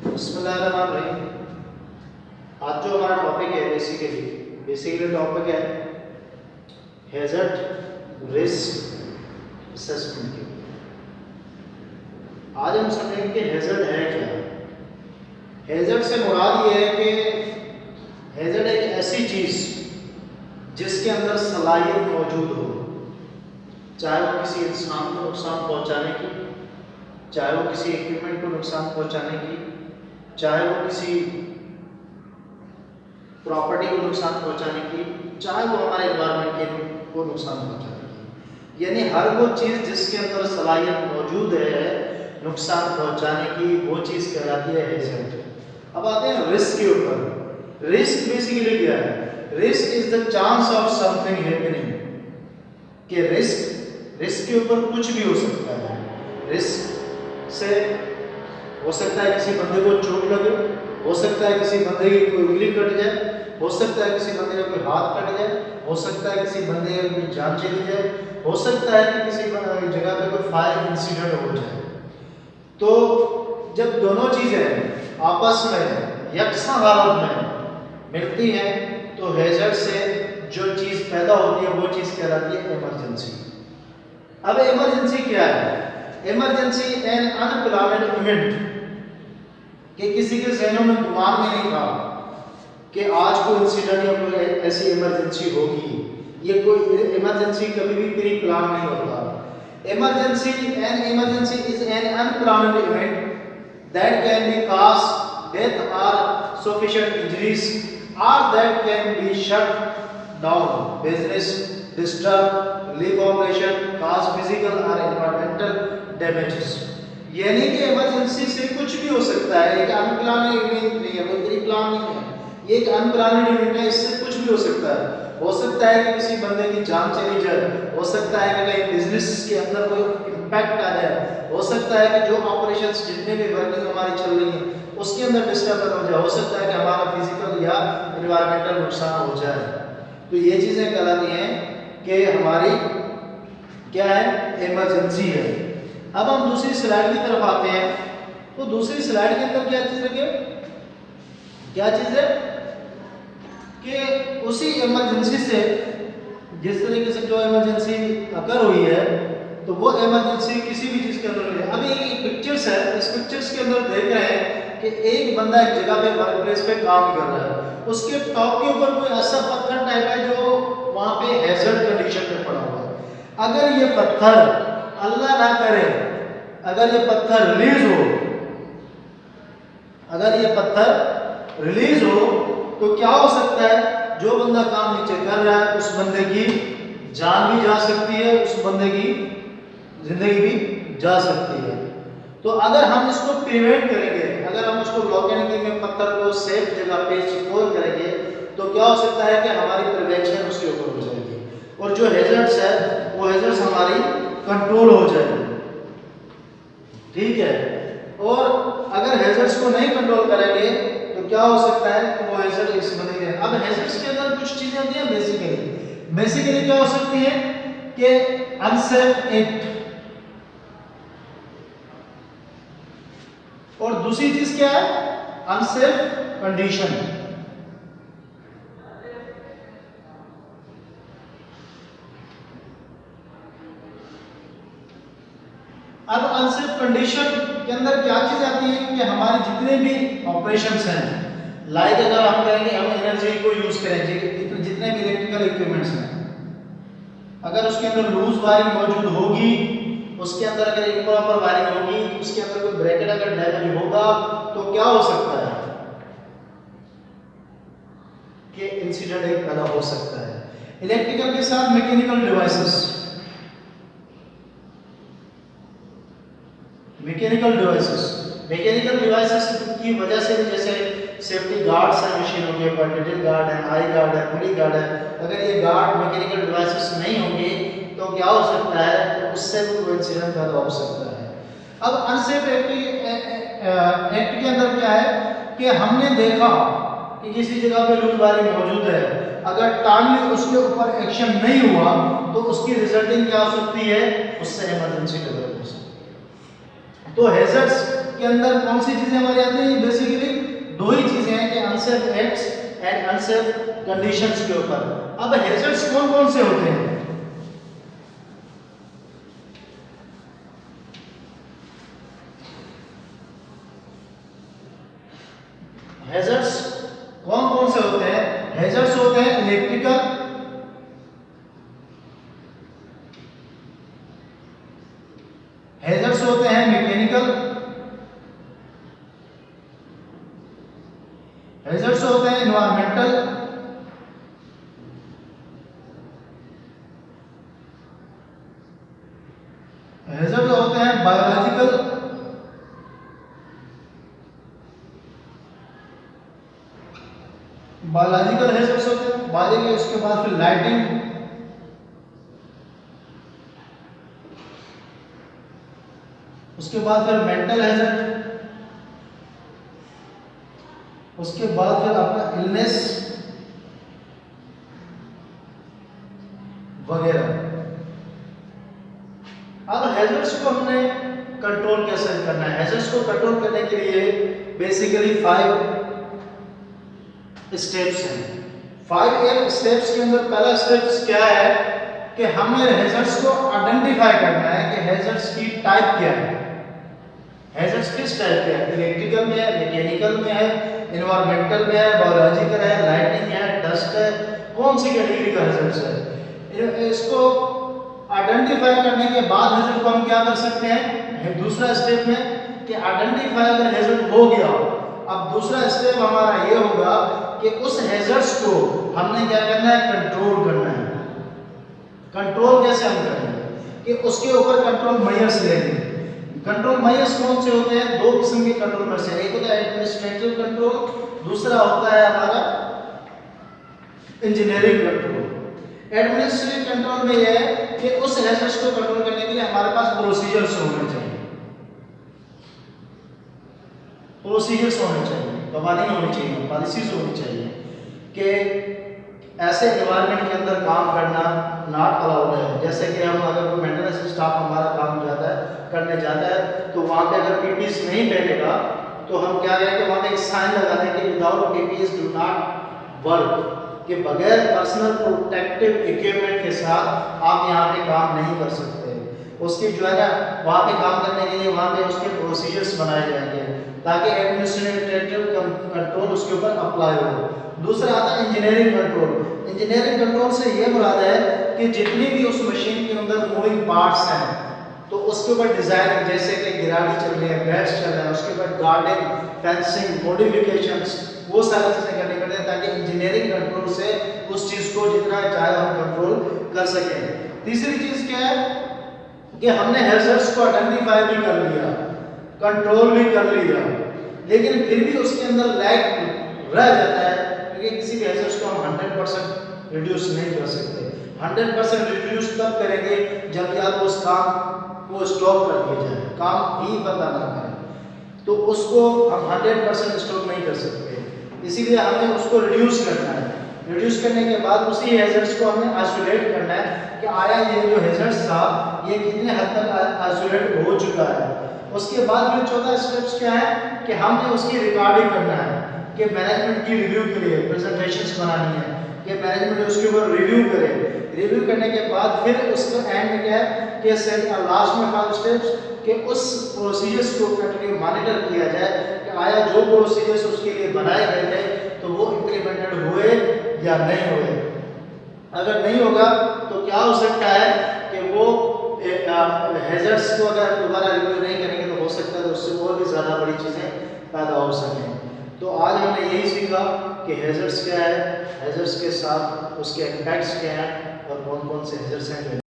बिस्मिल्लाहिर्रहमानिर्रहीम। आज जो हमारा टॉपिक है बेसिकली टॉपिक है हैज़र्ड रिस्क असेसमेंट के। आज हम समझेंगे कि हैज़र्ड है क्या। हैज़र्ड से मुराद ये है कि हैज़र्ड एक ऐसी चीज़ जिसके अंदर सलाहियत मौजूद हो, चाहे वो किसी इंसान को नुकसान पहुंचाने की, चाहे वो किसी इक्विपमेंट को नुकसान पहुंचाने की, चाहे वो किसी प्रॉपर्टी को नुकसान पहुंचाने की, चाहे वो हमारे एनवायरनमेंट को नुकसान पहुंचाने की, यानी हर वो चीज़ जिसके अंदर सलाहियत मौजूद है नुकसान पहुंचाने की, वो चीज़ कहलाती है हैज़र्ड। अब आते हैं रिस्क के ऊपर। रिस्क बेसिकली क्या है? Risk is the chance of something happening. कि रिस्क के ऊपर कुछ भी हो सकता है। रिस्क से हो सकता है किसी बंदे को चोट लगे, हो सकता है किसी बंदे की कोई उंगली कट जाए, हो सकता है किसी बंदे का कोई हाथ कट जाए, हो सकता है किसी बंदे की जान चली जाए, हो सकता है कि किसी जगह पे कोई फायर इंसिडेंट हो जाए। तो जब दोनों चीज़ें आपस में यकसा हालत में मिलती हैं तो हैज़र्ड से जो चीज़ पैदा होती है वो चीज़ कहलाती है इमरजेंसी। अब इमरजेंसी क्या है? Emergency an unplanned event. कि किसी के ज़हनों में दिमाग में नहीं था कि आज कोई इंसिडेंट या कोई ऐसी इमरजेंसी होगी। ये कोई इमरजेंसी कभी भी प्री प्लान नहीं होता। Emergency is an unplanned event that can be cause death or sufficient injuries, or that can be shut down business, disturb relief operation, cause physical or environmental damages। यानी कि emergency से कुछ भी हो सकता है। एक अनप्लान्ड इवेंट नहीं है, कोई प्री प्लान नहीं है, ये एक अनप्लान्ड इवेंट है। इससे कुछ भी हो सकता है। हो सकता है कि किसी बंदे की जान चली जाए, हो सकता है कि कहीं बिजनेस के अंदर कोई इम्पैक्ट आ जाए, हो सकता है कि जो ऑपरेशंस जितने भी वर्किंग हमारी चल रही है उसके अंदर डिस्टर्बेंस हो जाए, हो सकता है कि हमारा फिजिकल या एनवायरमेंटल नुकसान हो जाए। तो ये चीज़ें कहलाती हैं कि हमारी क्या है, इमरजेंसी है। अब हम दूसरी स्लाइड की तरफ आते हैं। तो दूसरी स्लाइड के अंदर क्या चीज़ है, क्या चीज़ है कि उसी इमरजेंसी से जिस तरीके से जो इमरजेंसी अकर हुई है तो वो इमरजेंसी किसी भी चीज़ के अंदर है। अभी एक पिक्चर्स है, इस पिक्चर्स के अंदर देख रहे हैं कि एक बंदा एक जगह पे वर्क प्लेस पे काम कर रहा है, उसके टॉप के ऊपर कोई ऐसा पत्थर टाइप है जो वहाँ पे हैज़र्ड कंडीशन में पड़ा हुआ है। अगर ये पत्थर अल्लाह ना करे, अगर ये पत्थर रिलीज हो, अगर ये पत्थर रिलीज हो तो क्या हो सकता है? जो बंदा काम नीचे कर रहा है उस बंदे की जान भी जा सकती है, उस बंदे की जिंदगी भी जा सकती है। तो अगर हम इसको प्रिवेंट करेंगे, अगर हम उसको लॉक एंड की में पत्थर को सेफ जगह पे सिक्योर करेंगे तो क्या हो सकता है कि हमारी प्रिवेंशन उसके ऊपर हो जाएगी और जो हैज़र्ड्स है वो हैज़र्ड्स हमारी कंट्रोल हो जाएगी। ठीक है। और अगर हैज़र्ड्स को नहीं कंट्रोल करेंगे तो क्या हो सकता है कि वो हैज़र्ड इस बनेंगे। अब हैज़र्ड्स के अंदर कुछ चीजें होती हैं बेसिकली क्या हो सकती है कि अनसेफ एक्ट, और दूसरी चीज क्या है, अनसेफ कंडीशन। अब अनसेफ कंडीशन के अंदर क्या चीज आती है कि हमारे जितने भी ऑपरेशंस हैं, लाइक अगर हम कहेंगे हम एनर्जी को यूज करेंगे, जितने भी इलेक्ट्रिकल इक्विपमेंट्स हैं, अगर उसके अंदर लूज वायरिंग मौजूद होगी, उसके अंदर अगर इम्प्रॉपर वायरिंग होगी, उसके अंदर कोई ब्रैकेट अगर डैमेज होगा तो क्या हो सकता है कि इंसिडेंट एक पैदा हो सकता है। इलेक्ट्रिकल के साथ मैकेनिकल डिवाइसेस की वजह से भी, जैसे सेफ्टी गार्ड्स हैं मशीनों के ऊपर, डिटेल गार्ड है, आई गार्ड है, पुली गार्ड है, अगर ये गार्ड मैकेनिकल डिवाइसेस नहीं होंगे तो क्या हो सकता है, तो उससे भी कोई इंसिडेंट पैदा हो सकता है। अब अनसेफ एक्ट के अंदर क्या है कि हमने देखा कि किसी जगह पे लूज वायरिंग मौजूद है, अगर टाइमली उसके ऊपर एक्शन नहीं हुआ तो उसकी रिजल्टिंग क्या हो सकती है, उससे इमरजेंसी डेवलप हो सकती है। तो हैज़र्ड्स के अंदर कौन सी चीजें हमारी आती हैं? बेसिकली दो ही चीजें हैं कि unsafe acts and unsafe conditions के ऊपर। अब हैजर्ड्स कौन कौन से होते हैं? हैजर्ड्स कौन कौन से होते हैं? हैजर्ड्स होते हैं इलेक्ट्रिकल, हैजर्ड्स होते हैं मैकेनिकल, हैजर्ड्स होते हैं एनवायरमेंटल, हैजर्ड्स होते हैं बायोलॉजिकल, बायोलॉजिकल हैजर्ड्स होते हैं बायोलॉजिकल। उसके बाद फिर लाइटिंग, उसके बाद फिर मेंटल हैजर्ड, उसके बाद फिर आपका इलनेस वगैरह। अब हैजर्ड्स को हमने कंट्रोल कैसे करना है? हैजर्ड्स को कंट्रोल करने के लिए बेसिकली 5 स्टेप्स हैं। 5 स्टेप्स के अंदर पहला स्टेप्स क्या है कि हमें हैजर्ड्स को आइडेंटिफाई करना है कि हैजर्ड्स की टाइप क्या है। हैजर्ड्स किस टाइप के हैं? इलेक्ट्रिकल में है, मैकेनिकल में है, एनवायरमेंटल में है, बायोलॉजिकल है, लाइटिंग है, डस्ट है, कौन सी कैटेगरी का हैजर्ड्स है? इसको आइडेंटिफाई करने के बाद हैजर्ड को हम क्या कर सकते हैं? दूसरा स्टेप में कि आइडेंटिफाई अगर हैजर्ड हो गया, अब दूसरा स्टेप हमारा ये होगा कि उस हैजर्ड्स को हमने क्या करना है? कंट्रोल करना है। कंट्रोल कैसे हम करेंगे? कि उसके ऊपर कंट्रोल मेजर्स लेंगे। कंट्रोल मेजर्स कौन से होते हैं? दो किस्म के कंट्रोल मेजर्स हैं। एक होता है एडमिनिस्ट्रेटिव कंट्रोल, दूसरा होता है हमारा इंजीनियरिंग कंट्रोल। एडमिनिस्ट्रेटिव कंट्रोल में यह है कि उस हैजर्ड्स को कंट्रोल करने के लिए हमारे पास प्रोसीजर्स होने चाहिए। प्रोसीजर्स होने चाहिए, कवानीन होनी चाहिए, पॉलिसीज होनी चाहिए कि ऐसे एनवायरनमेंट के अंदर काम करना नॉट अलाउड है। जैसे कि हम अगर कोई मेंटेनेंस स्टाफ हमारा काम करने जाता है तो वहाँ पे अगर पीपीएस नहीं पहनेगा तो हम क्या करें कि वहाँ पे एक साइन लगा दें कि without PPS do not work, कि बगैर पर्सनल प्रोटेक्टिव इक्विपमेंट के साथ आप यहाँ पे काम नहीं कर सकते। उसकी जो है ना वहाँ पे काम करने के लिए वहाँ पे उसके प्रोसीजर्स बनाए जाएंगे ताकि एडमिनिस्ट्रेटिव कंट्रोल उसके ऊपर अप्लाई हो। दूसरा आता है इंजीनियरिंग कंट्रोल। इंजीनियरिंग कंट्रोल से ये मुराद है कि जितनी भी उस मशीन के अंदर मूविंग पार्ट्स हैं तो उसके ऊपर डिजाइन, जैसे कि गिराड़ी चल रही है, बैट्स चल रहा है, उसके ऊपर गार्डनिंग, फेंसिंग, मॉडिफिकेशंस, वो सारी चीजें करनी पड़ती है ताकि इंजीनियरिंग कंट्रोल से उस चीज को जितना चाहे हम कंट्रोल कर सकें। तीसरी चीज क्या है कि हमने हैजर्ड्स को आइडेंटिफाई भी कर लिया, कंट्रोल भी कर लिया, लेकिन फिर भी उसके अंदर लैग रह जाता है क्योंकि किसी भी हैजर्ड्स को हम 100% रिड्यूस नहीं कर सकते। 100% रिड्यूस तब करेंगे जब या तो उस काम को स्टॉप कर दिया जाए, काम ही बंदा ना करे, तो उसको हम 100% स्टॉप नहीं कर सकते। इसीलिए हमें उसको रिड्यूस करना है। रिड्यूस करने के बाद उसी हैजर्ड्स को हमें आइसोलेट करना है कि आया ये जो हैजर्ड्स था ये कितने हद तक आइसोलेट हो चुका है। उसके बाद फिर चौथा स्टेप्स क्या है कि हमने उसकी रिकॉर्डिंग करना है कि मैनेजमेंट की रिव्यू के लिए प्रेजेंटेशंस बनानी है कि मैनेजमेंट उसके ऊपर रिव्यू करे। रिव्यू करने के बाद फिर उसका एंड में क्या है कि लास्ट में 5 स्टेप्स कि उस प्रोसीजर्स को कंटिन्यू मॉनिटर किया जाए कि आया जो प्रोसीजर्स उसके लिए बनाए गए थे तो वो इम्प्लीमेंटेड हुए या नहीं हुए। अगर नहीं होगा तो क्या हो सकता है कि वो हैजर्ड्स को अगर दोबारा रिव्यू नहीं करेंगे तो हो सकता है उससे और भी ज़्यादा बड़ी चीज़ें पैदा हो सकें। तो आज हमने यही सीखा कि हैजर्ड्स क्या है, हैजर्ड्स के साथ उसके इम्पैक्ट्स क्या हैं और कौन कौन से हैजर्ड्स हैं।